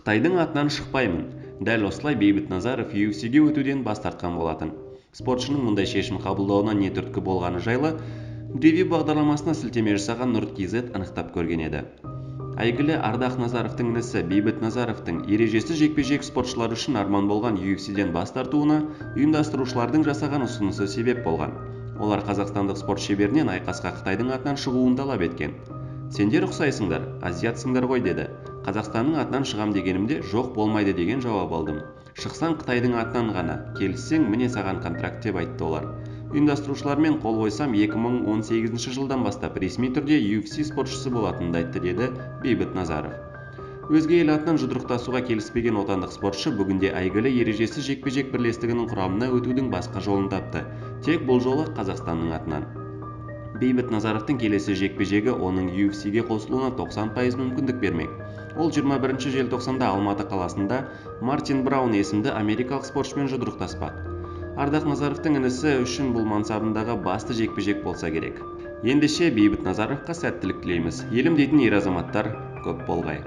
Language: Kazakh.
Қытайдың атынан шықпаймын. Дәл осылай Бейбіт Назаров UFC-ге өтуден бас тартқан болатын. Спортшының мұндай шешім қабылдауына не түрткі болғаны жайлы ревю бағдарламасына сілтеме жасаған Nurd.kz анықтап көрген еді. Әйгілі Ардақ Назаровтың інісі Бейбіт Назаровтың ережесіз жекпе-жек спортшылар үшін арман болған UFC-ден бас тартуына ұйымдастырушылардың жасаған ұсынысы себеп болған. Олар қазақстандық спорт шеберінен айқасқа Қытайдың атынан шығуын талап еткен. Сендер ұқсайсыңдар, азиатсыңдар ғой деді. Қазақстанның атынан шығам дегенімде жоқ болмайды деген жауап алдым. Шықсаң Қытайдың атынан ғана, келіссең міне саған контракт деп айтты олар. Ұйымдастырушылармен қол қойсам 2018 жылдан бастап ресми түрде UFC спортшысы болатынын айтты деді Бейбіт Назаров. Өзге ел атынан жұдырықтасуға келіспеген отандық спортшы бүгінде әйгілі ережесіз жекпе-жек бірлестігінің құрамына өтудің басқа жолын тапты. Тек бұл жолы Қазақстанның атынан. Бейбіт Назаровтың келесі жекпе-жегі оның UFC-ге қосылуына 90% мүмкіндік бермек. Ол 21 желтоқсанда Алматы қаласында Мартин Браун есімді америкалық спортшымен жұдырықтаспақ. Ардақ Назаровтың інісі үшін бұл мансабындағы басты жекпе-жек болса керек. Ендеше Бейбіт Назаровқа сәттілік тілейміз. Елім дейтін ер азаматтар көп болғай.